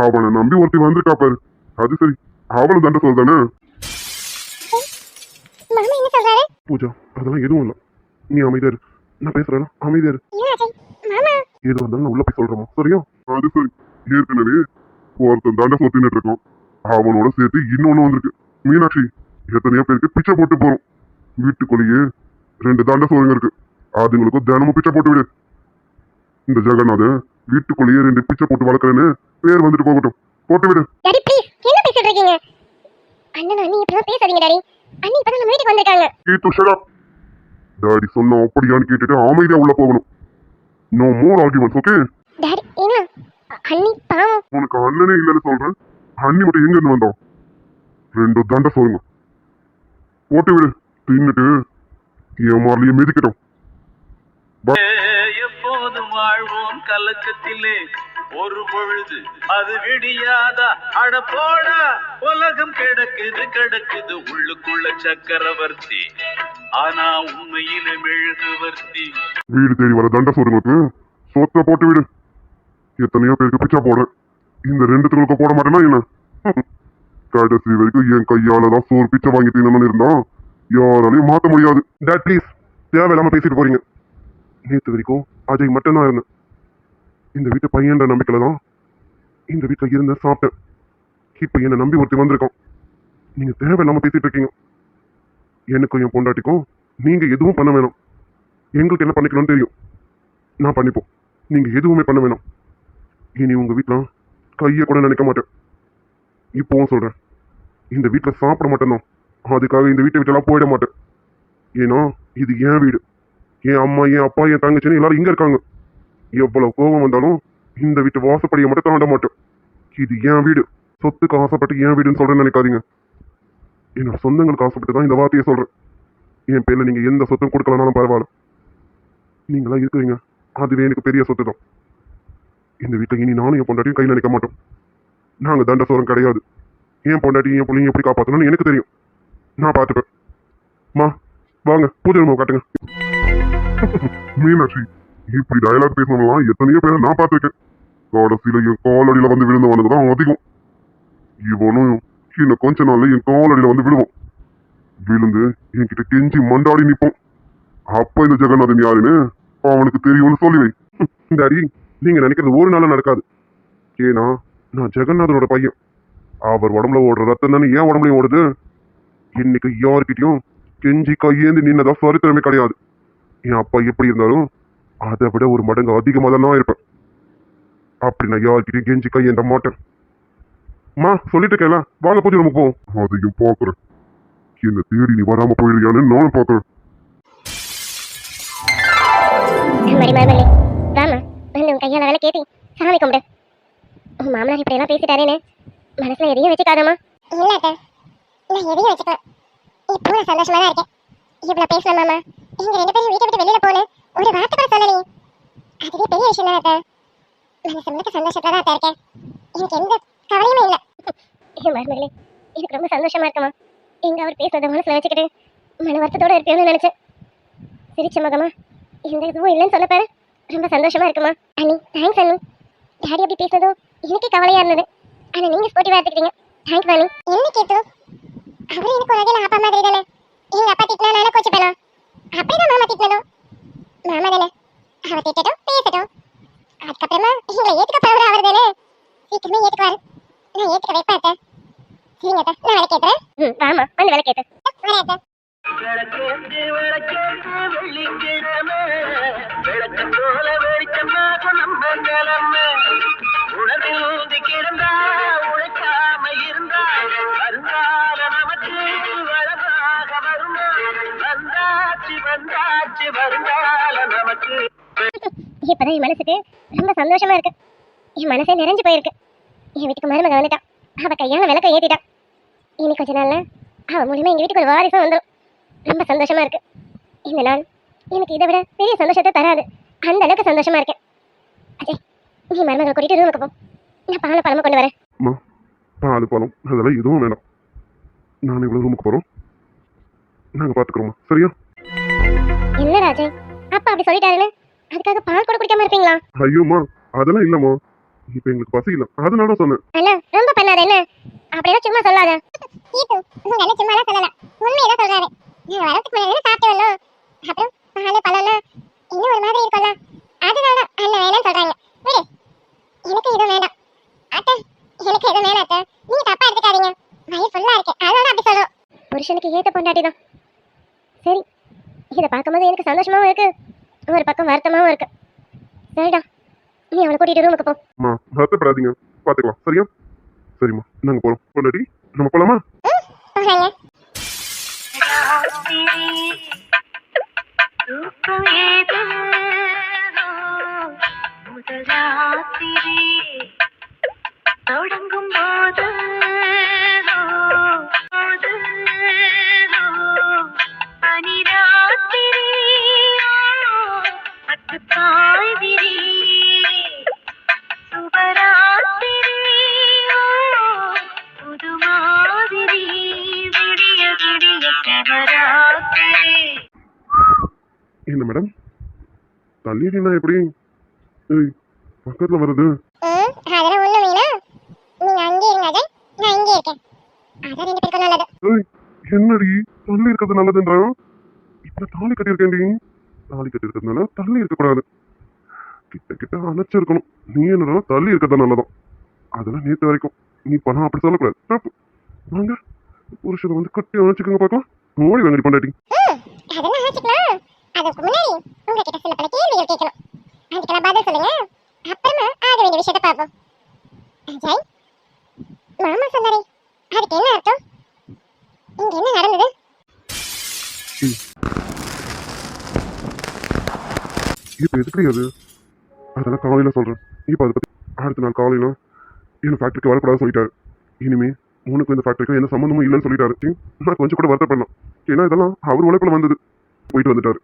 அவனை நம்பி ஒருத்தி வந்திருக்கா பாரு. அது சரி அவளும் தண்டை சொல் தானே. பூஜா அதெல்லாம் எதுவும் இல்ல நீ அமைதியாரு. நான் பேசுறேன் அமைதியாரு. எது வந்தாலும் நான் உள்ள போய் சொல்றேமா சரியா? அது சரி ஏற்கனவே ஒருத்தன் தண்டை சொத்தின்னு இருக்கான். அவனோட சேர்த்து இன்னொன்னு வந்திருக்கு. மீனாட்சி எத்தனையோ பேருக்கு பிச்சை போட்டு போறோம். வீட்டுக்குள்ளேயே 2 தண்டை சோறுங்க இருக்கு. அதுங்களுக்கும் தினமும் பிச்சை போட்டு விடு. இந்த ஜெகநாதன் வீட்டுக்குள்ளேயே 2 பிச்சை போட்டு வளர்க்கறேன்னு பேர் வந்துட்டு போகட்டும். போட்டு விடு. டாடி ப்ளீஸ் என்ன பேசிட்டு இருக்கீங்க? அண்ணா நீ இப்படி பேசாதீங்க டாடி. அண்ணி இப்ப நம்ம வீட்டுக்கு வந்திருக்காங்க. கீத்து ஷட் அப். டாடி சொன்னா அப்படியான்னு கேட்டுட்டு அமைதியா உள்ள போகணும். No more arguments okay? Daddy என்ன அண்ணி பாவம். உனக்கு அண்ணனே இல்லைன்னு சொல்றேன். அண்ணி மட்டும் எங்க இருந்து வந்தோம்? 2 தண்டை சொல்லுங்க. போட்டு விடு. தின்னுட்டு என் மார்லயே மிதிக்கட்டும். எப்போதும் வாழ்வோம் கலக்கத்திலே ஒரு பொழுது அது விடியாதா அட போடா உலகம் கிடக்குது உள்ளுக்குள்ள சக்கரவர்த்தி ஆனா உண்மையில மெழுகுவர்த்தி. வீடு தேடி வர தண்டை சோறுங்களுக்கு சோத்த போட்டு விடு. எத்தனையோ பேருக்கு பிச்சா போடுறேன். இந்த 2 போட மாட்டேன்னா என்ன? கடைசி வரைக்கும் என் கையாலதான் சோறு பிச்சை வாங்கி தின்னு இருந்தா யாராலையும் மாத்த முடியாது. டேட் ப்ளீஸ் தேவையில்லாம பேசிட்டு போறீங்க. நேற்று வரைக்கும் அஜய் மட்டும் தான் இருந்தேன். இந்த வீட்டு பையன்ற நம்பிக்கையில தான் இந்த வீட்டுல இருந்த சாப்பிட்டேன். இப்ப என்னை நம்பி ஒருத்தி வந்திருக்கோம். நீங்க தேவையில்லாம பேசிட்டு இருக்கீங்க. எனக்கும் என் பொண்டாட்டிக்கும் நீங்க எதுவும் பண்ண வேணாம். எங்களுக்கு என்ன பண்ணிக்கணும்னு தெரியும். நான் பண்ணிப்போம். நீங்க எதுவுமே பண்ண வேணாம். இனி உங்க வீட்டுல கைய கூட நினைக்க மாட்டேன். இப்பவும் சொல்றேன் இந்த வீட்டுல சாப்பிட மாட்டேன். அதுக்காக இந்த வீட்டை விட்டெல்லாம் போயிட மாட்டேன். ஏன்னா இது என் வீடு. என் அம்மா என் அப்பா என் தங்கச்சின்னு எல்லாரும் இங்க இருக்காங்க. எவ்வளவு கோபம் வந்தாலும் இந்த வீட்டு வாசப்படியை மட்டும் தாண்ட மாட்டேன். இது என் வீடு. சொத்துக்கு ஆசைப்பட்டு என் வீடுன்னு சொல்றேன்னு நினைக்காதீங்க. என்னோட சொந்தங்களுக்கு ஆசைப்பட்டு தான் இந்த வார்த்தையை சொல்றேன். என் பேர்ல நீங்க எந்த சொத்தும் கொடுக்கலனாலும் பரவாயில்ல. நீங்களா இருக்கிறீங்க அதுவே எனக்கு பெரிய சொத்து தான். இந்த வீட்டை இனி நானும் என் பொண்டாட்டியும் கையில் நினைக்க மாட்டோம். நாங்க தண்ட சோரம் கிடையாது. என் பொண்டாட்டி என் பிள்ளைங்க எப்படி காப்பாற்றணும்னு எனக்கு தெரியும். நான் பார்த்துப்பேன். மா வாங்க பூஜை ரூம் காட்டுங்க. மீனாட்சி இப்படி டயலாக் பேசணும்லாம் எத்தனையோ பேரை நான் பார்த்துருக்கேன். கடைசியில என் காலடியில வந்து விழுந்தவனுக்கு தான் அதிகம். இவனும் இன்னும் கொஞ்ச நாள்ல என் காலடியில வந்து விழுவோம். விழுந்து என்கிட்ட கெஞ்சி மண்டாடி நிற்போம். அப்ப இந்த ஜெகநாதன் யாருன்னு அவனுக்கு தெரியும்னு சொல்லி வை. டாடி நீங்க நினைக்கிறது ஒரு நாளும் நடக்காது. ஏன்னா நான் ஜெகநாதனோட பையன். அவர் உடம்புல ஓடுற ரத்தம் தானே ஏன் உடம்புலயும் ஓடுது. இன்னைக்கு யாருக்கிட்டையும் கெஞ்சி கையேந்து நின்னதா சரித்திரமே கிடையாது. என் அப்பா எப்படி இருந்தாலும் அதை விட ஒரு மடங்கு அதிகமாக தான் நான் இருப்பேன். அப்படி நான் யார்கிட்டயும் கெஞ்சி கையேந்த மாட்டேன். மா சொல்லிட்டு இருக்கேன்ல, வாங்க பூஜை ரூமுக்கு போவோம். அதையும் பாக்குறேன். என்ன தேடி நீ வராம போயிருக்கியான்னு நானும் பாக்குறேன். மடி மருமகளே, வாமா வந்து உன் கையால வேலை கேட்டி சாமி கும்பிடு. உன் மாமனார் இப்படி எல்லாம் பேசிட்டாரேன்னு மனசுல எதையும் வச்சுக்காதம்மா. இல்ல அக்கா, நான் எதையும் வச்சுக்கல. இப்போ நான் சந்தோஷமா தான் இருக்கேன். இவ்வளவு பேசலாம் மாமா, எங்க 2 பேரும் வீட்டை விட்டு வெளியில போன ஒரு வார்த்தை கூட சொல்லலையே. அதுவே பெரிய விஷயம் தான் அக்கா. மனசு முழுக்க சந்தோஷத்துல தான் அக்கா இருக்கேன். எனக்கு எந்த கவலையுமே இல்லை. மருமகளே, எனக்கு ரொம்ப சந்தோஷமா இருக்குமா. எங்க அவர் பேசுறத மனசுல வச்சுக்கிட்டு மன வருத்தத்தோட இருப்பேன்னு நினைச்சேன். சிரிச்ச மகமா, எந்த இதுவும் இல்லைன்னு சொல்ல பாரு, ரொம்ப சந்தோஷமா இருக்குமா. அண்ணி தேங்க்ஸ் அண்ணி. டாடி அப்படி பேசுறதோ எனக்கு கவலையா இருந்தது. ஆனா நீங்க ஸ்போர்ட்டிவா எடுத்துக்கிட்டீங்க. தேங்க்ஸ் அண்ணி. என்ன கேட்டு அவரு எனக்கு ஒரு வகையில அப்பா மாதிரி தானே. எங்க அப்பா திட்டினா நானும் கோச்சுப்பேனா? அப்படிதான் மாமா திட்டினதும். மாமா தானே, அவ திட்டட்டும் பேசட்டும். அதுக்கப்புறமா எங்களை ஏத்துக்க போறவர் அவர் தானே. சீக்கிரமே ஏத்துக்குவாரு. நான் ஏத்துக்க வைப்பேன். சரிங்க அக்கா, நான் விளக்கு ஏத்துறேன். வாமா வந்து விளக்கு ஏத்து. வரேன். விளக்கேத்து விளக்கேத்து வெள்ளிக்கிழமை விளக்கு போல வெளிச்சமாக நம்ம கிழமை உணர்வில் ஊந்தி கிடந்தா உழைக்காம இருந்தா வருங்கால நமக்கு வளமாக வருமா வந்தாச்சு வந்தாச்சு வருங்கால நமக்கு. இப்பதான் என் மனசுக்கு ரொம்ப சந்தோஷமா இருக்கு. என் மனசே நிறைஞ்சு போயிருக்கு. என் வீட்டுக்கு மருமக வந்துட்டான். அவ கையால விளக்க ஏத்திட்டான். இனி கொஞ்ச நாள்ல அவ மூலியமா எங்க வீட்டுக்கு ஒரு வாரிசும் வந்துடும். ரொம்ப சந்தோஷமா இருக்கு. இந்த நாள் எனக்கு இதை விட பெரிய சந்தோஷத்தை தராது. அந்த அளவுக்கு சந்தோஷமா இருக்கேன். அஜய், நீ மருமகளை கூட்டிட்டு ரூமுக்கு போ. நான் பாலை பழமா கொண்டு வரேன். அம்மா பால் பழம் அதெல்லாம் எதுவும் வேண்டாம். நான் இவ்வளவு ரூமுக்கு போறோம், நாங்க பாத்துக்கிறோமா, சரியா? என்ன ராஜய், அப்பா அப்படி சொல்லிட்டாருன்னு அதுக்காக பால் கூட குடிக்காம இருப்பீங்களா? ஐயோம்மா அதெல்லாம் இல்லம்மா, இப்ப எங்களுக்கு பசி இல்லை அதனால சொன்னேன். அண்ணா ரொம்ப பண்ணாத. என்ன அப்படியெல்லாம் சும்மா சொல்லாத. கீது உங்க அண்ணன் சும்மா தான் சொல்லலாம், உண்மையதான் சொல்றாரு. நீங்க வரதுக்கு முன்னாடி சாப்பிட்டு வரணும். அப்புறம் பால் பழம்னா இன்னும் ஒரு மாதிரி இருக்கும்ல, அதனால அண்ணன் வேணாம்னு சொல்றாங்க. விடு, எனக்கு எதுவும் வேண்டாம். அத்தை எனக்கு எதுவும் வேணாம் அத்தை, நீங்க தப்பா எடுத்துக்காதீங்க. வயிறு ஃபுல்லா இருக்கு அதனால அப்படி சொல்றோம். புருஷனுக்கு ஏத்த பொண்டாட்டி தான். சரி, இதை பார்க்கும்போது எனக்கு சந்தோஷமாவும் இருக்கு, ஒரு பக்கம் வருத்தமாவும் இருக்கு. சரிடா, நீ அவளை கூட்டிட்டு ரூமுக்கு போ. அம்மா வருத்தப்படாதீங்க, பாத்துக்கலாம், சரியா? சரிம்மா நாங்க போறோம். பொண்டாட்டி நம்ம போலாமா? போறாங்க. தூக்கம் ஏதோ முதல் ராத்திரி தொடங்கும் போது பனிராத்திரி பட்டு காய்விரி சுபராத்திரி புது மாதிரி விடிய விடிய சுபராத்திரி. என்ன மேடம் தள்ளிடுனா எப்படி? ஏய் பக்கத்துல வருது. அதெல்லாம் ஒண்ணும் வேணாம், நீங்க அங்கே இருங்க அஜய், நான் இங்கே இருக்கேன். அதான் 2 பேருக்கும் நல்லது. ஏய் என்னடி தள்ளி இருக்கிறது நல்லதுன்றான். இப்ப தாலி கட்டியிருக்கேன்டி, தாலி கட்டி இருக்கிறதுனால தள்ளி இருக்கக்கூடாது, கிட்ட கிட்ட அணைச்சிருக்கணும். நீ என்னடா தள்ளி இருக்கிறதா நல்லதும். அதெல்லாம் நேற்று வரைக்கும், நீ பணம் அப்படி சொல்லக்கூடாது, தப்பு. வாங்க புருஷனை வந்து கட்டி அணைச்சிக்கோங்க பார்க்கலாம். மோடி வாங்கடி பொண்டாட்டி. அதெல்லாம் ஆச்சுக்கலாம். அதுக்கு முன்னாடி உங்ககிட்ட சில பல கேள்விகள் கேட்கணும். அதுக்கெல்லாம் பதில் சொல்லுங்க, அப்புறமா ஆக வேண்டிய விஷயத்தை பார்ப்போம். அஜய், மாமா சொன்னாரே, அதுக்கு என்ன அர்த்தம்? இங்க என்ன நடந்தது? இப்ப எதுக்கு அது? அதெல்லாம் காலையில சொல்றேன். இப்ப அதை பத்தி அடுத்த நாள் காலையில என்ன ஃபேக்டரிக்கு வரக்கூடாது சொல்லிட்டாரு. இனிமே உனக்கு இந்த ஃபேக்டரிக்கும் என்ன சம்மந்தமும் இல்லைன்னு சொல்லிட்டாரு. நான் கொஞ்சம் கூட வருத்தப்படலாம், ஏன்னா இதெல்லாம் அவர் உழைப்புல வந்தது. போயிட்டு வந்துட்டாரு.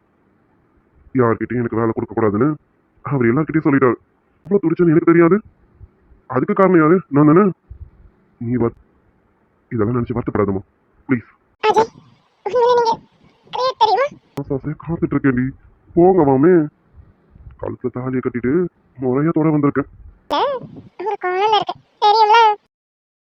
யார்கிட்டையும் எனக்கு வேலை கொடுக்க கூடாதுன்னு அவர் எல்லார்கிட்டையும் சொல்லிட்டாரு. அவ்வளவு துடிச்சுன்னு எனக்கு தெரியாது. அதுக்கு காரணம் யாரு? நான் தானே. நீ இதெல்லாம் நினைச்சு வருத்தப்படாதம்மா ப்ளீஸ். அஜய், உண்மையிலே நீங்க கிரேட் தெரியுமா? ஆசை காத்துட்டு இருக்கேன்டி, போங்க மாமே. கழுத்துல தாலியை கட்டிட்டு முறையா தொட வந்திருக்கேன். உங்க காலில் இருக்கு தெரியும்ல.